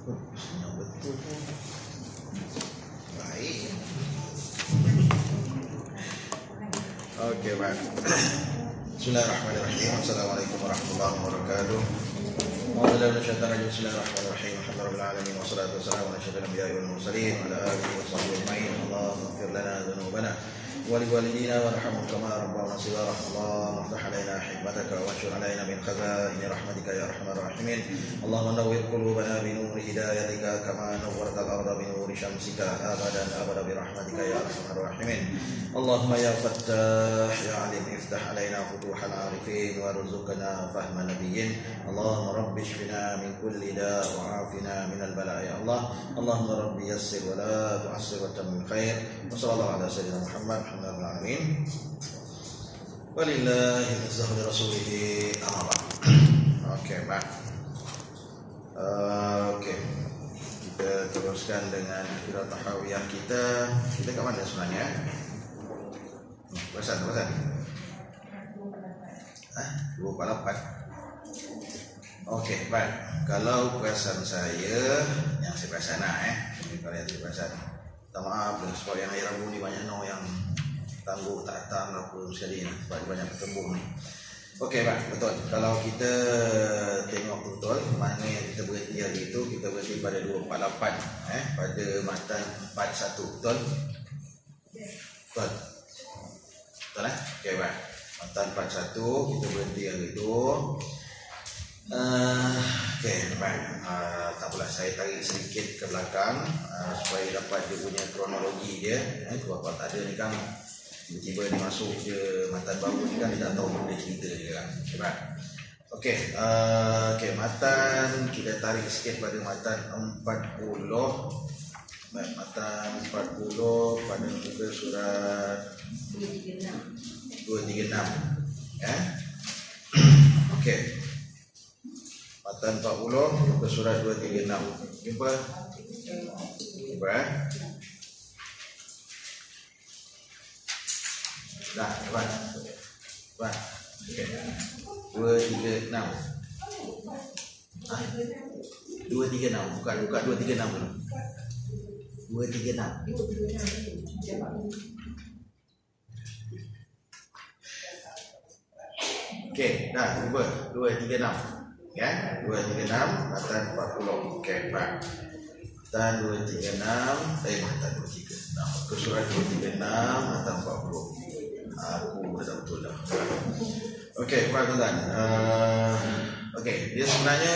Yang betul pun baik. Okey, baik. Bismillahirrahmanirrahim. Assalamualaikum warahmatullahi wabarakatuh. Bismillahirrahmanirrahim. Alhamdulillahirabbil alamin wassalatu wassalamu ala asyrafil anbiya'i wal mursalin wa ala alihi washabbihi ajma'in. Allahumma ighfir lana dhunubana ولوالدينا وارحمهم كما ربونا صغارا اللهم افتح علينا حكمتك وانشر علينا من خزائن رحمتك يا ارحم الراحمين اللهم نور قلوبنا بنور هدايتك كما نورت الارض بنور شمسك ابدا ابدا برحمتك يا ارحم الراحمين اللهم يا فتاح يا عليم افتح علينا فتوح العارفين وارزقنا فهم النبيين اللهم رب اشفنا من كل داء وعافنا من البلاء يا الله اللهم رب يسر ولا تعسر وتمم خير وصلى الله على سيدنا محمد Alhamdulillahirrahmanirrahim. Walillahi azzahu li rasulihi amma ba'd. Okey, baik. Okey. Kita teruskan dengan akhirat tahawiyah kita. Kita kat mana sebenarnya? Perasan. 248. Okey, baik. Kalau perasan saya yang saya perasan kalau yang saya perasan. Minta maaf sebab yang hari Rabu ni banyak yang tangguh tak datang apa sekali sebab banyak bertembung ni. Okey, baik, betul. Kalau kita tengok betul mana yang kita berhenti hari itu, kita berhenti pada 248 pada matan 41, betul? Betul. Betul Okey, baik. Matan 41 kita berhenti hari itu. Okey, baik. Tak apalah, saya tarik sedikit ke belakang supaya dapat dia punya kronologi dia. Kalau tak ada ni kan tiba-tiba dia masuk je matan baru ni kan dia tak tahu benda cerita dia kan. Okey, baik. Okey, matan kita tarik sikit pada matan 40. Baik, matan 40 pada muka surat 236. Okey. Matan 40 muka surat 236. Jumpa? Dah, dapat. Okey. 236. 236 bukan 236 dulu. 236. Okey, dah jumpa 236. Ya, 236 matan 40. Okey, baik. Matan 236, matan 236. Ke surat 236 matan 40. Aku dah betul dah. Okey, baik tuan-tuan. Okey, dia sebenarnya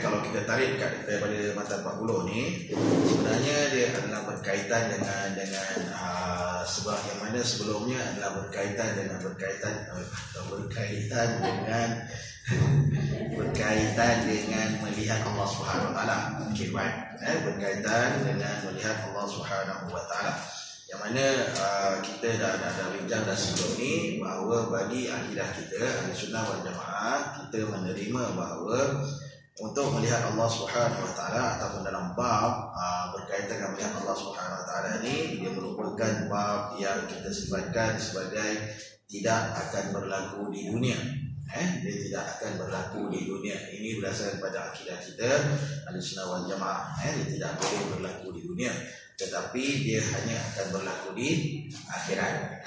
kalau kita tarik daripada matan 40 ni, sebenarnya dia adalah berkaitan dengan sebab yang mana sebelumnya adalah berkaitan dengan melihat Allah Subhanahu Wa Taala. Okey, baik. Berkaitan dengan melihat Allah Subhanahu Wa Taala. Yang mana kita dah bincang dah sebelum ni bahawa bagi akidah kita Ahlussunnah wal Jamaah, kita menerima bahawa untuk melihat Allah Subhanahu Wa Taala ataupun dalam bab berkaitan dengan melihat Allah Subhanahu Wa Taala ni, dia merupakan bab yang kita sifatkan sebagai tidak akan berlaku di dunia. Dia tidak akan berlaku di dunia. Ini berdasarkan pada akidah kita Ahlussunnah wal Jamaah. Dia tidak boleh berlaku di dunia, tetapi dia hanya akan berlaku di akhirat.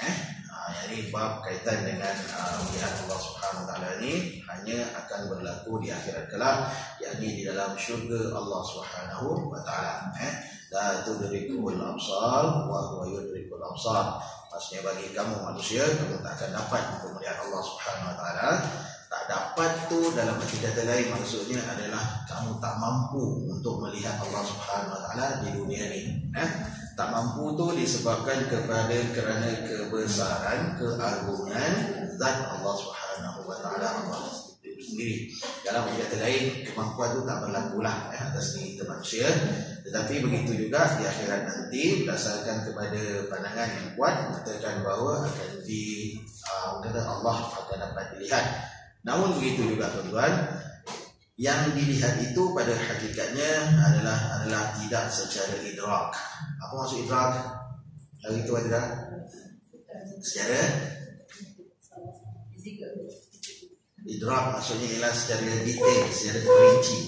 Jadi bab kaitan dengan melihat Allah Subhanahu Wa Taala ni hanya akan berlaku di akhirat kelak, yakni di dalam syurga Allah Subhanahu Wa Taala. La tudrikul absar wa huwa yudrikul absar. Maksudnya bagi kamu manusia, kamu tak akan dapat untuk melihat Allah Subhanahu Wa Taala. Tak dapat tu dalam kata lain maksudnya adalah kamu tak mampu untuk melihat Allah Subhanahu Wa Taala di dunia ni. Tak mampu tu disebabkan kerana kebesaran, keagungan zat Allah Subhanahu Wa Taala sendiri. Dalam kata lain, kemampuan tu tak berlakulah atas diri kita manusia. Tetapi begitu juga di akhirat nanti, berdasarkan kepada pandangan yang kuat mengatakan bahawa Allah akan dapat dilihat. Namun begitu juga tuan-tuan, yang dilihat itu pada hakikatnya adalah tidak secara idrak. Apa maksud idrak? Hari itu ada secara idrak maksudnya ialah secara detail, secara perinci.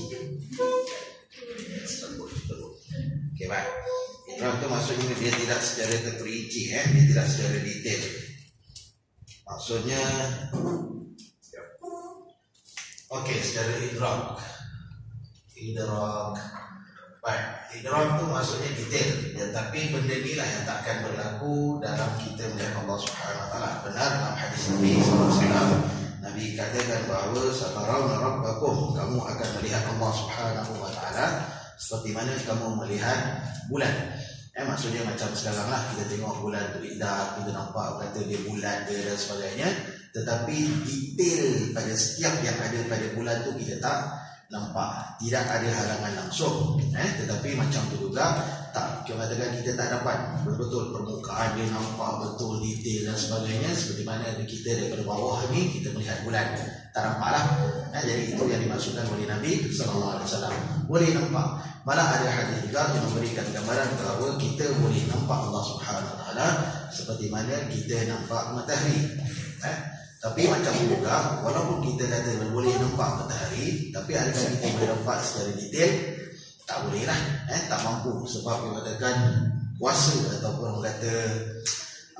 idrak itu maksudnya dia tidak secara terperinci, dia tidak secara detail. Maksudnya secara idrak. Baik, idrak itu maksudnya detail, tapi benda inilah yang tak akan berlaku dalam kita melihat Allah Subhanahu Wa Taala. Benar dalam hadis Nabi SAW, Nabi katakan bahawa satarawna rabbakum, kamu akan melihat Allah Subhanahu Wa Taala seperti mana kamu melihat bulan. Maksudnya macam sekarang lah, kita tengok bulan tu indah, kita nampak kata dia bulan dia dan sebagainya, tetapi detail pada setiap yang ada pada bulan tu kita tak nampak, tidak ada halangan langsung, tetapi macam tu juga tak, katakan kita tak dapat betul-betul permukaan dia nampak betul detail dan sebagainya, seperti mana kita daripada bawah ni kita melihat bulan tak nampak lah. Jadi itu yang dimaksudkan oleh Nabi SAW, boleh nampak. Malah ada hadis juga yang memberikan gambaran bahawa kita boleh nampak Allah Subhanahu Wa Taala seperti mana kita nampak matahari. Tapi macam juga, walaupun kita kata boleh nampak matahari, tapi adakah kita boleh nampak secara detail? Tak boleh lah, tak mampu. Sebab dia katakan kuasa ataupun kata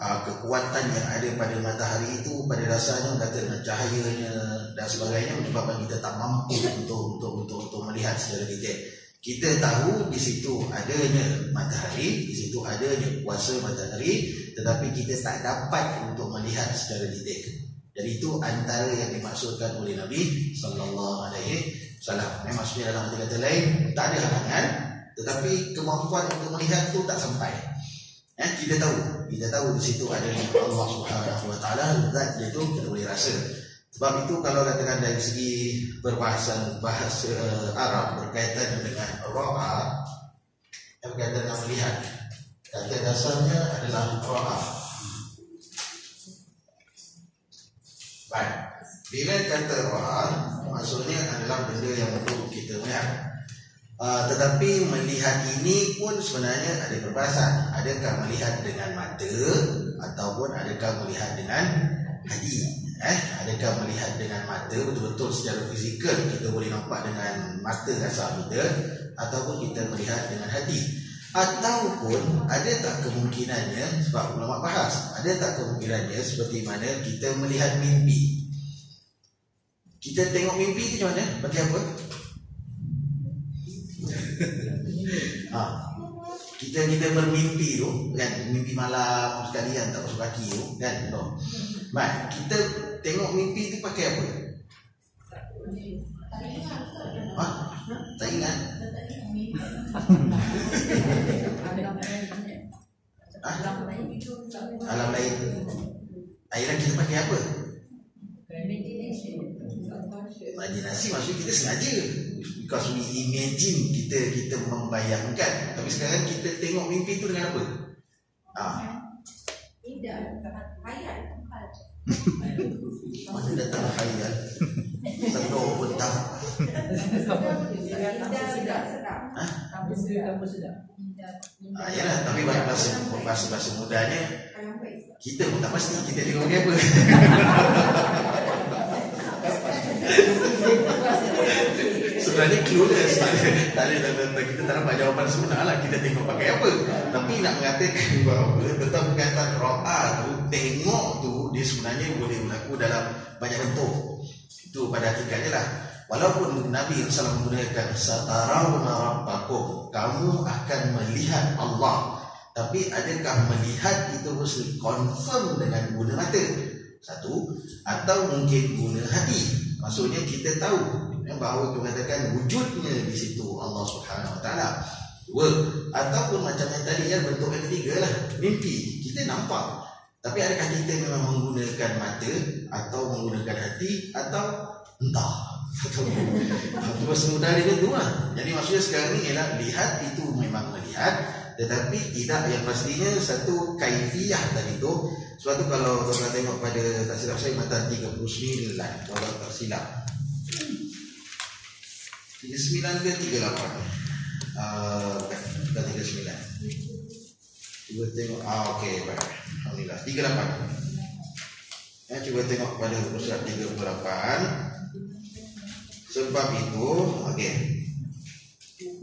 kekuatan yang ada pada matahari itu pada dasarnya kata dengan cahayanya dan sebagainya menyebabkan kita tak mampu untuk melihat secara detail. Kita tahu di situ adanya matahari, di situ adanya kuasa matahari, tetapi kita tak dapat untuk melihat secara detail. Jadi itu antara yang dimaksudkan oleh Nabi Sallallahu Alaihi Wasallam. Maksudnya dalam kata lain, tak ada halangan, tetapi kemampuan untuk melihat tu tak sampai. Kita tahu di situ adanya Allah Subhanahu Wa Taala, zat dia tu kita boleh rasa. Sebab itu kalau katakan dari segi bahasa Arab berkaitan dengan ra'a, berkaitan dengan melihat, kata dasarnya adalah ra'a. Baik, bila kata ra'a maksudnya adalah benda yang untuk kita melihat. Tetapi melihat ini pun sebenarnya ada perbahasan. Adakah melihat dengan mata ataupun adakah melihat dengan hati? Adakah melihat dengan mata betul-betul secara fizikal kita boleh nampak dengan mata kasar kita, ataupun kita melihat dengan hati? Ataupun ada tak kemungkinannya, sebab ulama bahas, ada tak kemungkinannya seperti mana kita melihat mimpi? Kita tengok mimpi itu macam mana? Bagi apa? Kita bermimpi tu kan, mimpi malam sekalian tak masuk kaki tu kan, baik, kita tengok mimpi tu pakai apa? Tak ingat. Alam lain. Akhirnya kita pakai apa? Imajinasi. Maksudnya kita sengaja, because we imagine, kita membayangkan. Tapi sekarang kita tengok mimpi tu dengan apa? Mana datang khayal? Sedar pun tak. Yalah, tapi bahasa mudanya kita pun tak pasti kita tengok pakai apa. Sebenarnya clueless, kita tak dapat jawapan sebenar lah, kita tengok pakai apa. Tapi nak mengatakan bahawa tentang perkataan ra'a tu, tengok tu dia sebenarnya boleh berlaku dalam banyak bentuk. Itu pada hakikatnya lah. Walaupun Nabi SAW menggunakan satarawna rabbakum, kamu akan melihat Allah, tapi adakah melihat itu mesti confirm dengan guna mata? Satu, atau mungkin guna hati. Maksudnya kita tahu bahawa mengatakan wujudnya di situ Allah Subhanahu Wa Taala. Dua, ataupun macam yang tadi kan, bentuk yang ketiga lah, mimpi. Kita nampak, tapi adakah kita memang menggunakan mata atau menggunakan hati atau entah? Cuma semudah dia tu lah. Jadi maksudnya sekarang ni ialah lihat itu memang melihat, tetapi tidak yang pastinya satu kaifiyah tadi tu. Sebab tu kalau tuan tengok pada tak silap saya matan 39, kalau tak silap 39 ke 38, bukan 39. Cuba tengok, okey, baik, alhamdulillah 38. Cuba tengok pada surat 38. Sebab itu, okey,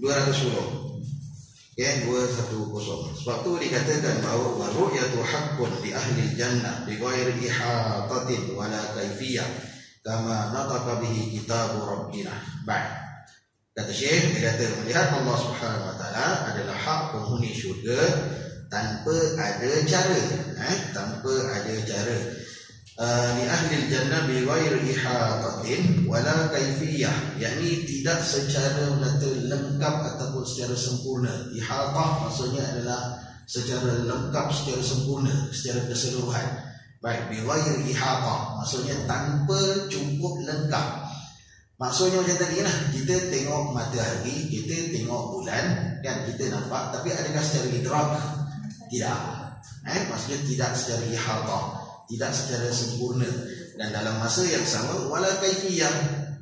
210. Okay, 210. Sebab tu dikatakan bahawa ru'yatu haqqun li ahli jannah bi ghairi ihatatin wala kaifiyah kama nataqa bihi kitabu rabbina. Baik. Kata Syekh, dia kata melihat Allah Subhanahu wa taala adalah hak penghuni syurga tanpa ada cara, tanpa ada cara. Li ahli jannah bi ghairi ihatatin wala kaifiyah, yakni tidak secara lengkap ataupun secara sempurna. Ihatah maksudnya adalah secara lengkap, secara sempurna, secara keseluruhan. Baik, bi ghairi ihatah maksudnya tanpa cukup lengkap. Maksudnya macam tadi lah, kita tengok matahari, kita tengok bulan, kan kita nampak, tapi adakah secara idrak? Tidak. Maksudnya tidak secara ihatah, tidak secara sempurna. Dan dalam masa yang sama, wala kaifiyah,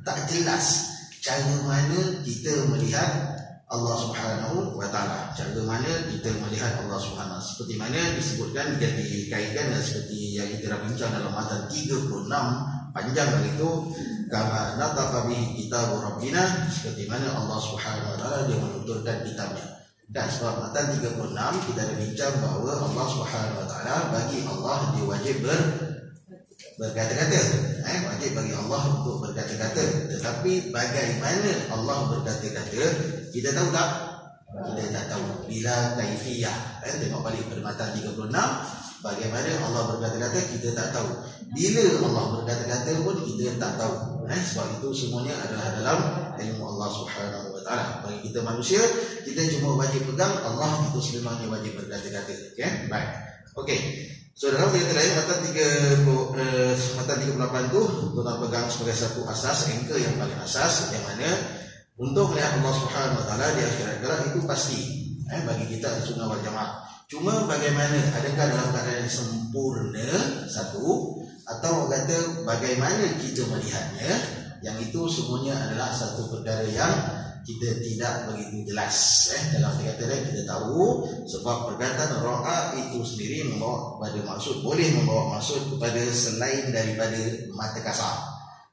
tak jelas cara mana kita melihat Allah Subhanahu wa taala. Cara mana kita melihat Allah Subhanahu, seperti mana disebutkan dan dikaitkan dan seperti yang kita dah bincang dalam matan 36 panjang lagi itu, kama nataqa bihi kitabu rabbina, seperti mana Allah Subhanahu wa taala dia menuturkan kitabnya. Dan sebab matan 36 kita ada bincang bahawa Allah Subhanahu wa taala, bagi Allah dia wajib berkata-kata, wajib bagi Allah untuk berkata-kata. Tetapi bagaimana Allah berkata-kata, kita tahu tak? Kita tak tahu. Bila kaifiyah, tengok balik pada matan 36, bagaimana Allah berkata-kata kita tak tahu. Bila Allah berkata-kata pun kita tak tahu. Sebab itu semuanya adalah dalam ilmu Allah Subhanahu wa taala. Bagi kita manusia, kita cuma wajib pegang Allah itu sebenarnya wajib berkata-kata. Okay? Baik. Okey. So dalam ayat lain matan 38 tu tuan pegang sebagai satu asas, anchor yang paling asas, yang mana untuk melihat Allah Subhanahu wa taala di akhirat kelak itu pasti bagi kita Sunnah wal Jamaah. Cuma bagaimana, adakah dalam keadaan yang sempurna satu, atau kata bagaimana kita melihatnya, yang itu semuanya adalah satu perkara yang kita tidak begitu jelas. Dalam kata lain kita tahu, sebab perkataan ra'a itu sendiri membawa kepada maksud, boleh membawa maksud kepada selain daripada mata kasar.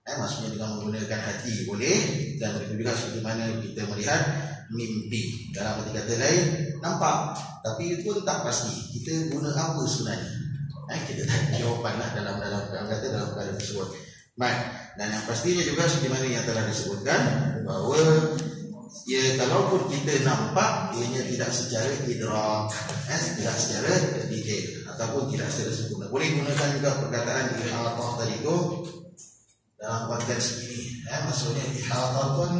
Maksudnya dengan menggunakan hati boleh, dan begitu juga seperti mana kita melihat mimpi. Dalam kata lain nampak, tapi pun tak pasti kita guna apa sebenarnya. Kita tak jawapan lah dalam perkara tersebut. Baik, dan yang pastinya juga seperti mana yang telah disebutkan bahawa ya, kalaupun kita nampak, ianya tidak secara idrak, tidak secara detail ataupun tidak secara sempurna. Boleh gunakan juga perkataan ihatah tadi itu dalam konteks ini. Maksudnya ihatah pun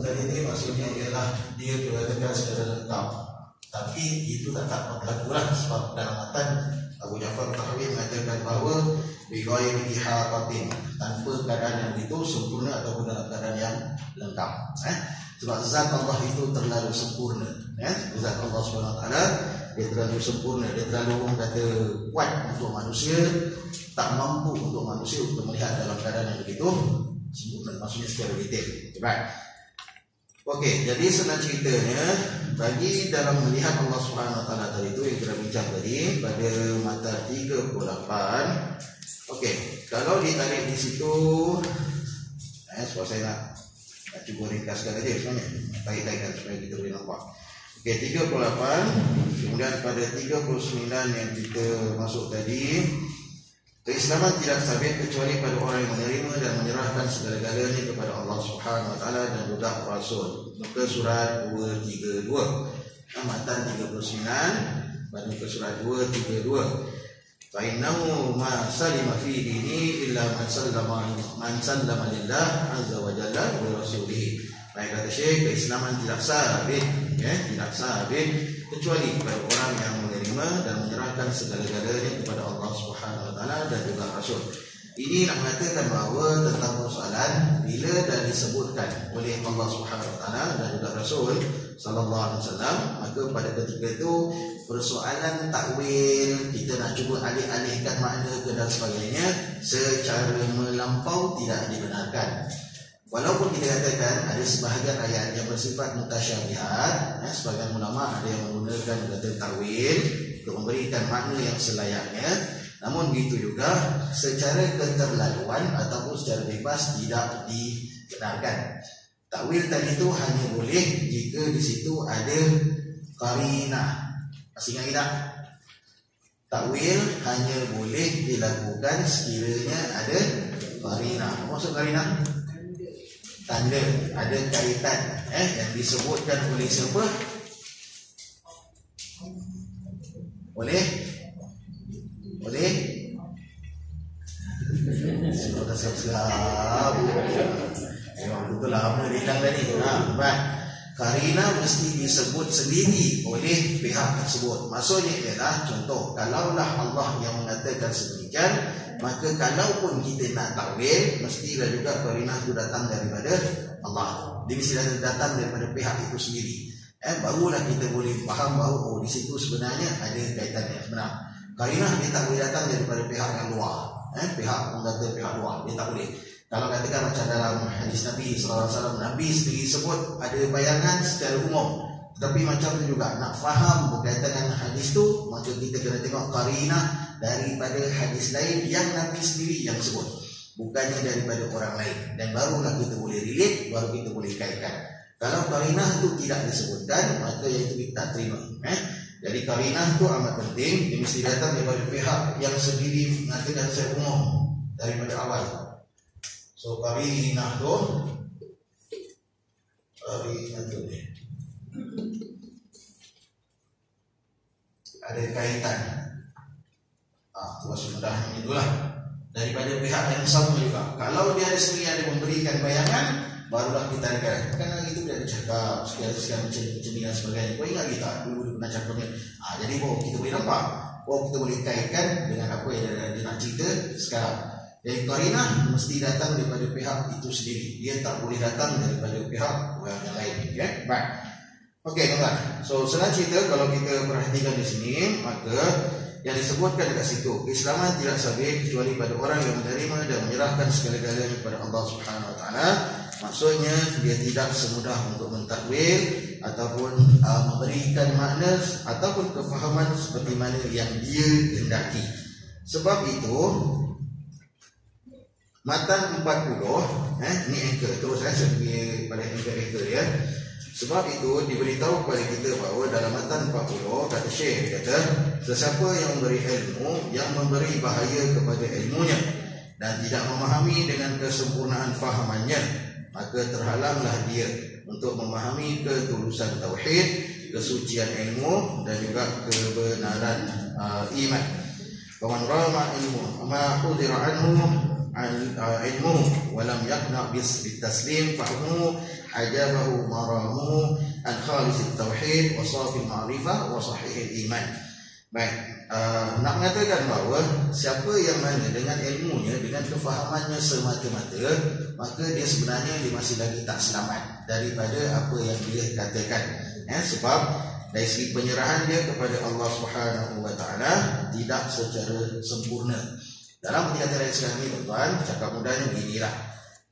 tadi ini maksudnya ialah dia berkatakan secara lengkap, tapi itu tak berlaku lah. Sebab dalam matan Abu Ja'far Tahawi mengatakan bahawa bighairi ihatatin, tanpa keadaan yang itu sempurna ataupun dalam keadaan yang lengkap. Sebab zat Allah itu terlalu sempurna. Zat Allah SWT dia terlalu sempurna, dia terlalu kata kuat untuk manusia, tak mampu untuk manusia untuk melihat dalam keadaan yang begitu sempurna, maksudnya secara detail. Baik. Okey, jadi senang ceritanya, bagi dalam melihat Allah Subhanahu wa taala tadi itu yang kita bincang tadi pada matan 38. Okey, kalau ditarik di situ, sebab saya nak cuba ringkaskan aja sebenarnya, tarik-tarikkan supaya kita boleh nampak. Okey, 38, kemudian pada 39 yang kita masuk tadi, keislaman tidak sabit kecuali pada orang yang menerima dan menyerahkan segala-galanya kepada Allah Subhanahu wa taala dan juga Rasul. Muka surat 232. Matan 39, muka surat 232. Fa innahu ma salima fi dini illa man sallama lillah azza wa jalla wa rasulih. Baik, kata Syekh, keislaman tidak sabit, tidak sabit kecuali kepada orang yang menerima dan menyerahkan segala-galanya kepada Allah Subhanahu wa taala dan juga Rasul. Ini nak mengatakan bahawa tentang persoalan bila dah disebutkan oleh Allah Subhanahu wa taala dan juga Rasul sallallahu alaihi wasallam, maka pada ketika itu persoalan takwil, kita nak cuba alih-alihkan makna ke dan sebagainya secara melampau tidak dibenarkan. Walaupun kita katakan ada sebahagian ayat yang bersifat mutasyabihat, sebahagian ulama ada yang menggunakan kata takwil untuk memberikan makna yang selayaknya, namun begitu juga secara keterlaluan ataupun secara bebas tidak dibenarkan. Takwil tadi itu hanya boleh jika di situ ada qarinah. Masih ingat tidak? Takwil hanya boleh dilakukan sekiranya ada qarinah. Apa maksud qarinah? Tanda, ada kaitan yang disebutkan oleh siapa? Boleh? Sudah tak siap-siap. Memang betul lama dia hilang tadi. Baik. Qarina mesti disebut sendiri oleh pihak tersebut. Maksudnya ialah contoh, kalaulah Allah yang mengatakan sedemikian, maka kalaupun kita nak takwil, mestilah juga qarina itu datang daripada Allah. Dia mesti datang daripada pihak itu sendiri. Barulah kita boleh faham bahawa di situ sebenarnya ada kaitan yang benar. Qarina dia tak boleh datang daripada pihak yang luar. Pihak mengata pihak luar dia tak boleh. Kalau katakan macam dalam hadis Nabi SAW, Nabi sendiri sebut ada bayangan secara umum. Tapi macam tu juga, nak faham berkaitan dengan hadis tu, maka kita kena tengok qarinah daripada hadis lain yang Nabi sendiri yang sebut, bukannya daripada orang lain. Dan barulah kita boleh relate, baru kita boleh kaitkan. Kalau qarinah tu tidak disebutkan, maka yang itu kita tak terima. Jadi qarinah tu amat penting. Dia mesti datang daripada pihak yang sendiri mengatakan secara umum daripada awal. So qarinah tu ni ada kaitan. Tuas mudahnya itulah daripada pihak yang sama juga. Kalau dia sendiri ada memberikan bayangan, barulah kita akan. Kan itu dia ada cakap sekian macam ni dan sebagainya. Kau ingat kita dulu dia pernah cakap ni. Jadi kita boleh nampak, kita boleh kaitkan dengan apa yang dia nak cerita sekarang. Jadi qarinah mesti datang daripada pihak itu sendiri. Dia tak boleh datang daripada pihak orang yang lain. Baik. Okey, tuan-tuan. So senang cerita, kalau kita perhatikan di sini, maka yang disebutkan dekat situ, keislaman tidak sabit kecuali pada orang yang menerima dan menyerahkan segala-galanya kepada Allah Subhanahu Wa Taala. Maksudnya dia tidak semudah untuk mentakwil ataupun memberikan makna ataupun kefahaman seperti mana yang dia hendaki. Sebab itu Matan 40, ini anchor terus saya pergi pada anchor dia. Sebab itu diberitahu kepada kita bahawa dalam Matan 40 kata Syekh, kata sesiapa yang memberi ilmu yang memberi bahaya kepada ilmunya dan tidak memahami dengan kesempurnaan fahamannya, maka terhalanglah dia untuk memahami ketulusan tauhid, kesucian ilmu dan juga kebenaran iman. Faman rama ilmu ma hudira anhu ilmu walam yaqna bitaslim fahmu hajabahu maramu an khalis tauhid wa safi ma'rifah wa sahih iman. Baik, nak mengatakan bahawa siapa yang mana dengan ilmunya, dengan kefahamannya semata-mata, maka dia sebenarnya dia masih lagi tak selamat daripada apa yang dia katakan. Sebab dari segi penyerahan dia kepada Allah Subhanahu Wa Taala tidak secara sempurna. Dalam perkataan sekarang ni, tuan-tuan, cakap mudahnya beginilah.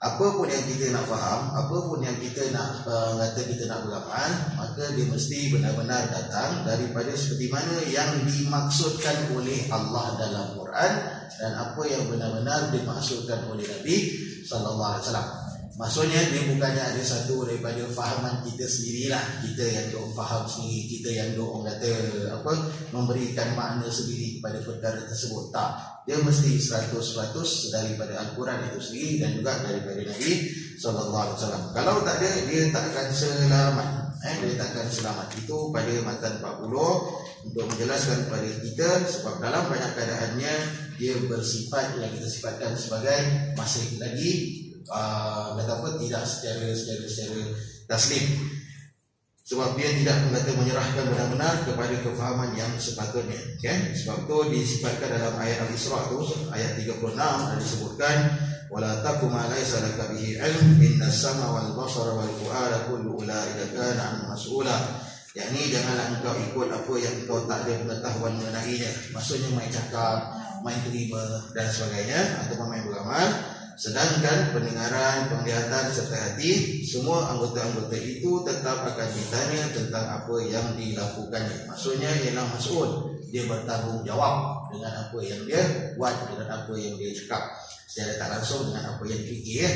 Apa pun yang kita nak faham, apa pun yang kita nak kata kita nak beramal, maka dia mesti benar-benar datang daripada seperti mana yang dimaksudkan oleh Allah dalam Quran dan apa yang benar-benar dimaksudkan oleh Nabi sallallahu alaihi wasallam. Maksudnya dia bukannya ada satu daripada fahaman kita sendirilah, kita yang dok faham sendiri, kita yang dok kata memberikan makna sendiri kepada perkara tersebut. Tak, dia mesti 100% daripada Al-Quran itu sendiri dan juga daripada Nabi sallallahu alaihi wasallam. Kalau tak ada, dia tak akan selamat. Dia tak akan selamat. Itu pada Matan 40 untuk menjelaskan kepada kita, sebab dalam banyak keadaannya dia bersifat yang kita sifatkan sebagai masih lagi tidak secara taslim. Sebab dia tidak menyerahkan benar-benar kepada kefahaman yang sepatutnya. Sebab itu disifatkan dalam ayat Al-Isra tu, ayat 36 ada disebutkan wala taqum ma laysa laka bihi ilm innas sama wal basara wal fuada kullu ulaika kana an mas'ula. Yakni janganlah engkau ikut apa yang engkau tak ada pengetahuan mengenainya. Maksudnya main cakap, main terima dan sebagainya, atau main beramal. Sedangkan pendengaran, penglihatan serta hati, semua anggota-anggota itu tetap akan ditanya tentang apa yang dilakukannya. Maksudnya ialah mas'ul, dia bertanggung jawab dengan apa yang dia buat, dengan apa yang dia cakap, secara tak langsung dengan apa yang dipikir.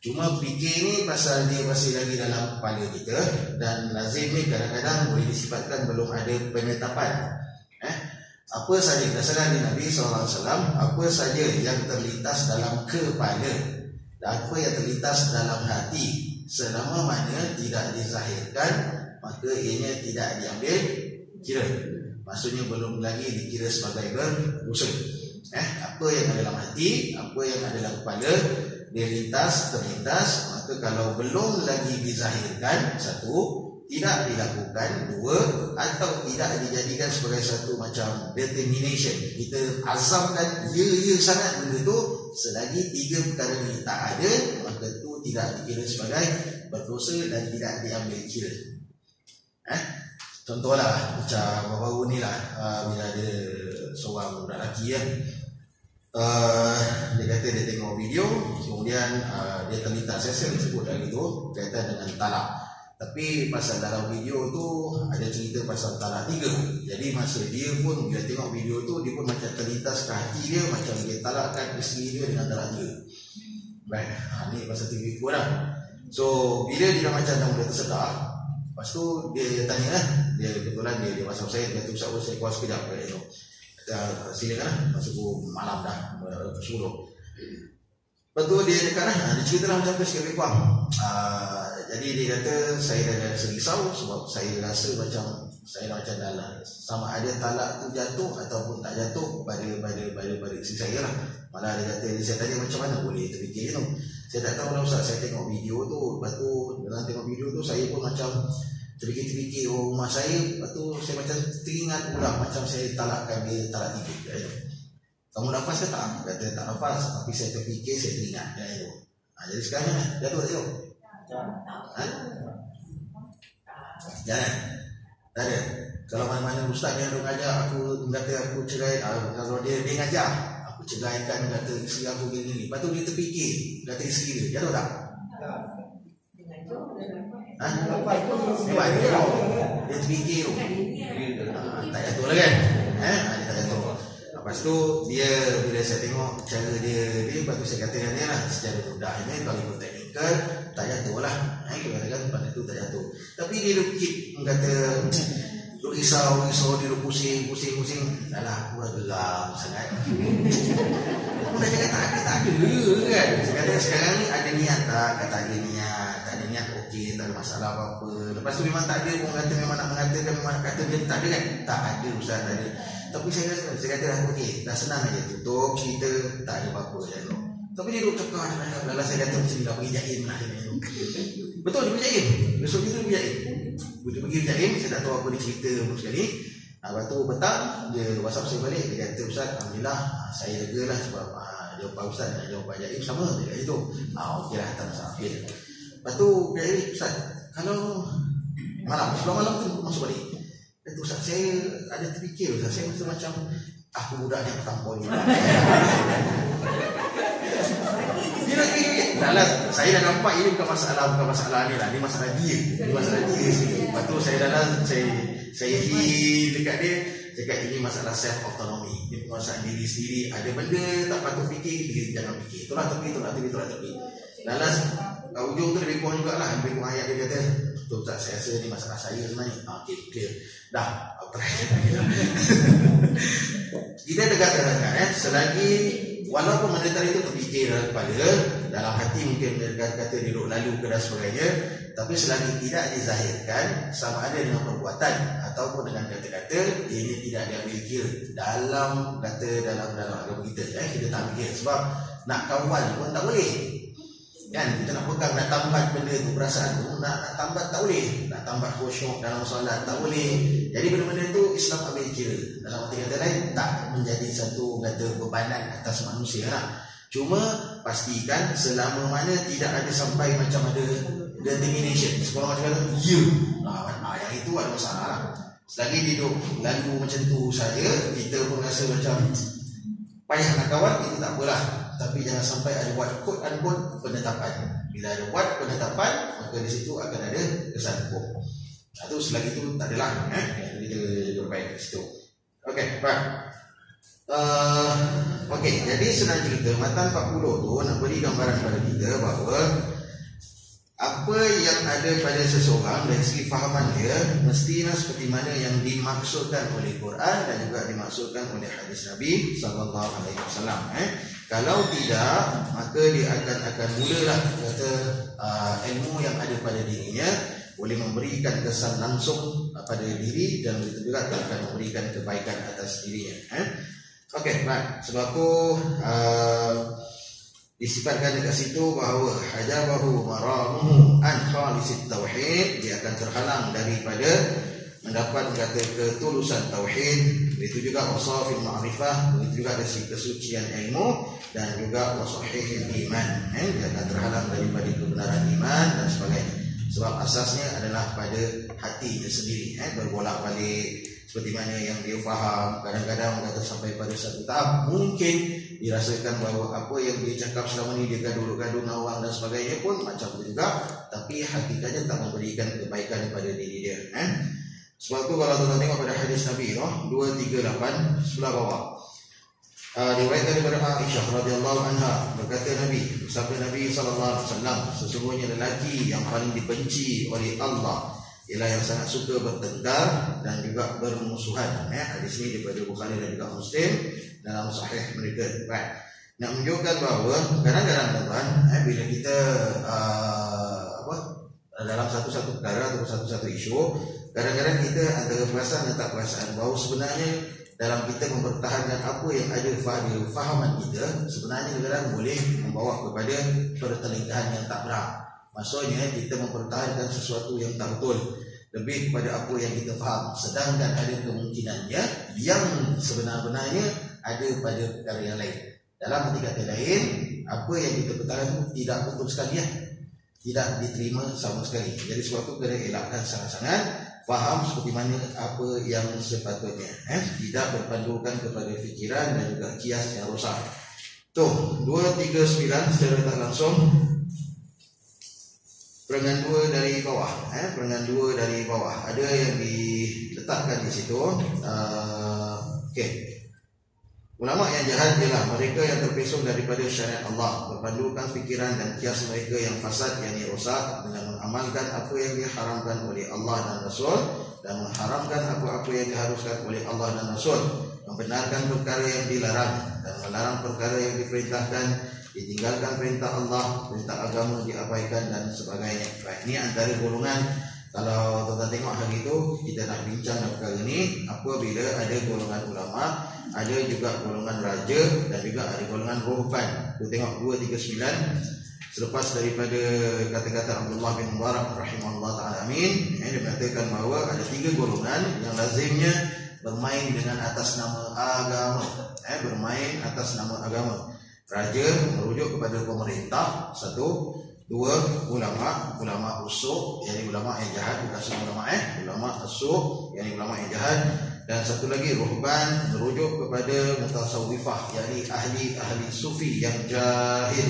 Cuma fikir ni pasal dia masih lagi dalam kepala kita, dan lazim ni kadang-kadang boleh disifatkan belum ada penetapan. Apa saja berdasarkan Nabi SAW, apa saja yang terlintas dalam kepala dan apa yang terlintas dalam hati, selama mana tidak dizahirkan, maka ianya tidak diambil kira. Maksudnya belum lagi dikira sebagai berdosa. Apa yang ada dalam hati, apa yang ada dalam kepala, dia terlintas, maka kalau belum lagi dizahirkan, satu, tidak dilakukan, dua, atau tidak dijadikan sebagai satu macam determination, kita azamkan ya sangat benda tu, selagi tiga perkara ni tak ada, maka tu tidak dikira sebagai berdosa dan tidak diambil kira. Contohlah macam baru-baru ni lah, bila ada seorang budak lelaki dia kata dia tengok video, kemudian dia terlintas, saya sebut tadi tu kaitan dengan talak. Tapi pasal dalam video tu ada cerita pasal talak 3. Jadi masa dia pun bila tengok video tu, dia pun macam terlintas ke hati dia, macam dia talakkan isteri dia dengan talak 3. Baik, ni pasal TV pun lah. So bila dia dah macam dah mula tersedar, lepas tu dia tanya dia kebetulan dia masuk saya, dia kata Ustaz, saya keluar sekejap kat tu. Silakan lah, masa tu malam dah 10. Lepas tu dia dekat lah, dia cerita lah macam tu sikit lebih kurang. Jadi dia kata saya dah rasa risau sebab saya rasa macam saya dah macam dalam sama ada talak tu jatuh ataupun tak jatuh pada isteri saya lah. Malah dia kata, saya tanya macam mana boleh terfikir tu. Saya tak tahu lah Ustaz, saya tengok video tu, lepas tu dalam tengok video tu saya pun macam terfikir rumah saya, lepas tu saya macam teringat pula macam saya talakkan dia talak 3. Kamu nafas ke tak? Kata tak nafas, tapi saya terfikir, saya teringat. Jadi sekarang ni jatuh tak jatuh? Jangan. Tak ada. Kalau mana-mana ustaz yang ngajak aku, kata aku cerai, kalau dia ngajak aku ceraikan, kata isteri aku gini-gini, lepas tu dia terfikir kata isteri dia, jatuh tak? Memang dia terfikir tu, tak jatuh lah kan? Dia tak jatuh. Lepas tu dia, bila saya tengok cara dia, lepas tu saya kata dengan dia lah, secara mudahnya kalau ikut teknikal tak jatuh lah. Dia katakan pada tu tak jatuh. Tapi dia keep kata duk risau, dia duk pusing. Dah lah aku dah geram sangat. Aku dah cakap tak ada kan. Saya kata sekarang ni ada niat tak? Kata ada niat okey, tak ada masalah apa-apa. Lepas tu memang tak ada pun kata memang nak mengatakan, memang nak kata dia tak ada kan? Tak ada Ustaz, tak ada. Tapi saya kata dah okey, dah senang aja tutup cerita, tak ada apa-apa kan. Tapi dia duk cakap, dah saya kata macam ni dah pergi Jaim lah. Betul dia pergi Jaim. Besok dia pergi Jaim. Dia pergi Jaim, saya tak tahu apa dia cerita pun sekali. Lepas tu petang dia WhatsApp saya balik, dia kata Ustaz, alhamdulillah saya lega lah sebab jawapan Ustaz dan jawapan Jaim sama dia kata itu. Okey lah, tak masalah. Lepas tu dia kata Ustaz, kalau sebelum malam tu masuk balik, dia kata Ustaz, saya ada terfikir Ustaz, saya rasa macam aku budak yang tertampol ni. Dia nak fikir, saya dah nampak ini bukan masalah ni lah, ni masalah dia. Sendiri. Lepas tu saya saya dekat dia, cakap ini masalah self autonomy, ini penguasaan diri sendiri. Ada benda tak patut fikir, dia jangan fikir. Itulah tepi. Dalam ujung tu lebih kurang jugalah, lebih kurang ayat dia kata, betul tak, saya rasa ni masalah saya sebenarnya. Okey, clear. Dah, kita tegaskan selagi walaupun mendengar itu terfikir dalam kepala, dalam hati mungkin kata dia duduk lalu ke dan sebagainya, tapi selagi tidak dizahirkan sama ada dengan perbuatan ataupun dengan kata-kata, ini tidak diambil kira dalam agama kita. Kita tak ambil sebab nak kawal pun tak boleh kan, kita nak pegang, nak tambat benda tu, perasaan tu nak tambat tak boleh, nak tambat khusyuk dalam solat tak boleh. Jadi benda-benda tu Islam ambil kira. Dalam arti kata lain, tak menjadi satu kata bebanan atas manusia lah. Cuma pastikan selama mana tidak ada sampai macam ada determination, sekolah macam mana yang itu ada masalah lah. Selagi hidup lalu macam tu saja, kita pun rasa macam payah nak kawal, itu tak apalah. Tapi jangan sampai ada buat quote-unquote penetapan. Bila ada buat penetapan, maka di situ akan ada kesan hukum. Itu selagi itu tak adalah. Jadi kita baik di situ. Okey, baik. Okey, jadi senang cerita matan 40 tu nak beri gambaran pada kita bahawa apa yang ada pada seseorang dari segi fahaman dia mestilah seperti mana yang dimaksudkan oleh Quran dan juga dimaksudkan oleh hadis Nabi sallallahu alaihi wasallam. Kalau tidak, maka dia akan mulalah kata ilmu yang ada pada dirinya boleh memberikan kesan langsung pada diri dan begitu juga akan memberikan kebaikan atas dirinya. Okey, baik. Sebab tu disifatkan dekat situ bahawa hajabahu maramuhu an khalisit tauhid, dia akan terhalang daripada mendapat kata ketulusan tauhid, begitu juga wasafil ma'rifah, begitu juga dari kesucian ilmu dan juga wasahihil iman. Dia akan terhalang daripada kebenaran iman dan sebagainya. Sebab asasnya adalah pada hatinya sendiri, berbolak-balik seperti mana yang dia faham. Kadang-kadang kata sampai pada satu tahap mungkin dirasakan bahawa apa yang dia cakap selama ni dia gaduh-gaduh dengan orang dan sebagainya pun macam tu juga, tapi hakikatnya tak memberikan kebaikan kepada diri dia. Sebab tu kalau tuan-tuan tengok pada hadis Nabi 238 sebelah bawah, diriwayatkan daripada Aisyah radhiyallahu anha, berkata Nabi, bersabda Nabi sallallahu alaihi wasallam, sesungguhnya lelaki yang paling dibenci oleh Allah ialah yang sangat suka bertengkar dan juga bermusuhan. Hadis ini daripada Bukhari dan juga Muslim dalam sahih mereka. Baik. Nak menunjukkan bahawa kadang-kadang tuan-tuan, bila kita dalam satu-satu perkara atau satu-satu isu, kadang-kadang kita antara perasaan dan tak perasaan bahawa sebenarnya dalam kita mempertahankan apa yang ada pada fahaman kita, sebenarnya kadang-kadang boleh membawa kepada pertelingkahan yang tak benar. Maksudnya kita mempertahankan sesuatu yang tak betul lebih kepada apa yang kita faham, sedangkan ada kemungkinannya yang sebenar-benarnya ada pada perkara yang lain. Dalam arti kata lain, apa yang kita pertahankan tidak betul sekali, tidak diterima sama sekali. Jadi sebab itu kena elakkan sangat-sangat faham seperti mana apa yang sepatutnya, tidak berpandukan kepada fikiran dan juga kias yang rosak. Tuh 239 secara tak langsung, perangan dua dari bawah, perangan dua dari bawah ada yang diletakkan di situ. Okey. Ulama yang jahat ialah mereka yang terpesong daripada syariat Allah, berpandukan fikiran dan kias mereka yang fasad, yakni rosak, dengan mengamalkan apa yang diharamkan oleh Allah dan Rasul dan mengharamkan apa-apa yang diharuskan oleh Allah dan Rasul, membenarkan perkara yang dilarang dan melarang perkara yang diperintahkan, ditinggalkan perintah Allah, perintah agama diabaikan dan sebagainya. Baik, ini antara golongan. Kalau tuan-tuan tengok hari itu kita nak bincang perkara ini, apabila ada golongan ulama, ada juga golongan raja dan juga ada golongan ruhban. Kita tengok 239 selepas daripada kata-kata Abdullah bin Mubarak rahimahullah ta'ala amin, dia mengatakan bahawa ada 3 golongan yang lazimnya bermain dengan atas nama agama, bermain atas nama agama. Raja merujuk kepada pemerintah, 1. 2, ulama usuk, yakni ulama yang jahat, bukan semua ulama usuk, yakni ulama yang jahat. Dan satu lagi ruhban, merujuk kepada mutasawwifah, yakni ahli sufi yang jahil.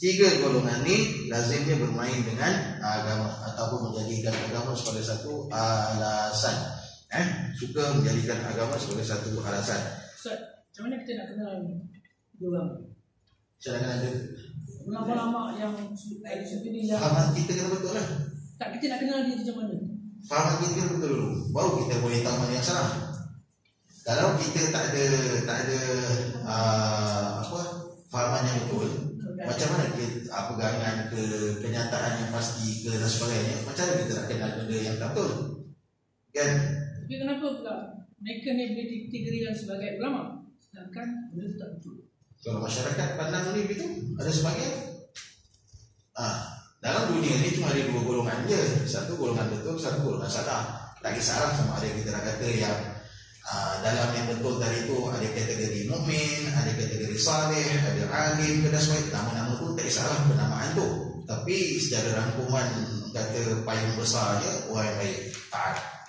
3 golongan ni lazimnya bermain dengan agama ataupun menjadikan agama sebagai satu alasan. Suka menjadikan agama sebagai satu alasan. Ustaz, macam mana kita nak kenal diorang? Macam mana ada ulama-ulama yang ada sufi ni yang fahaman kita kena betul lah. Tak, kita nak kenal dia macam mana? Fahaman kita kena betul dulu, baru kita boleh tahu mana yang salah. Kalau kita tak ada fahaman yang betul, macam mana kita pegangan ke kenyataan yang pasti ke dan sebagainya, macam mana kita nak kenal benda yang tak betul, kan? Tapi kenapa pula mereka ni boleh dikategorikan sebagai ulama sedangkan benda itu tak betul? Kalau masyarakat pandang ni begitu, ada sebagian. Dalam dunia ni cuma ada 2 golongan je, satu golongan betul, satu golongan salah. Lagi salah sama ada kita nak kata yang dalam yang betul tadi itu ada kategori mukmin, ada kategori saleh, ada alim dan sebagainya. Nama-nama tu tak salah penamaan tu, tapi secara rangkuman kata payung besarnya orang yang baik.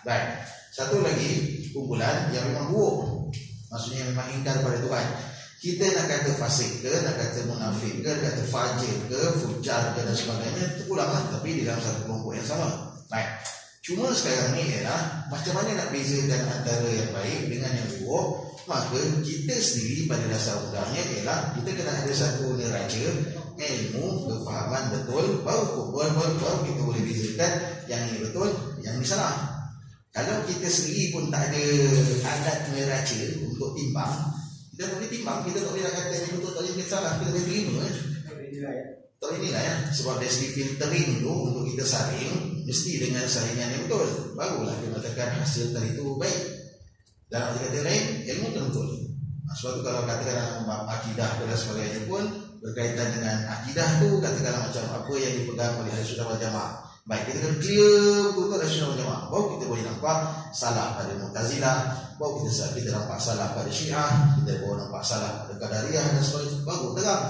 Baik. Satu lagi kumpulan yang memang buruk, maksudnya memang ingkar pada Tuhan. Kita nak kata fasik ke, nak kata munafik ke, nak kata fajir ke, fujar ke dan sebagainya, itu pula lah, tapi di dalam satu kelompok yang sama. Baik. Cuma sekarang ni ialah macam mana nak bezakan antara yang baik dengan yang buruk. Maka kita sendiri pada dasar mudahnya ialah kita kena ada satu neraca ilmu, kefahaman betul, baru kita boleh bezakan yang ini betul, yang ini salah. Kalau kita sendiri pun tak ada alat neraca untuk timbang, kita tak boleh timbang, kita tak boleh nak kata yang betul, tak boleh salah, kita boleh terima tak boleh nilai sebab dari segi filtering tu untuk kita saring mesti dengan saringan yang betul, barulah kita katakan hasil tadi itu baik. Dalam arti kata lain, ilmu tu betul. Sebab tu kalau katakan dalam akidah dan sebagainya pun berkaitan dengan akidah tu, katakanlah macam apa yang dipegang oleh Ahli Sunnah wal Jamaah, baik kita kena clear betul-betul Ahli Sunnah wal Jamaah, baru kita boleh nampak salah pada Mu'tazilah, baru kita nampak salah pada Syiah, kita baru nampak salah pada Qadariyah dan sebagainya, baru terang.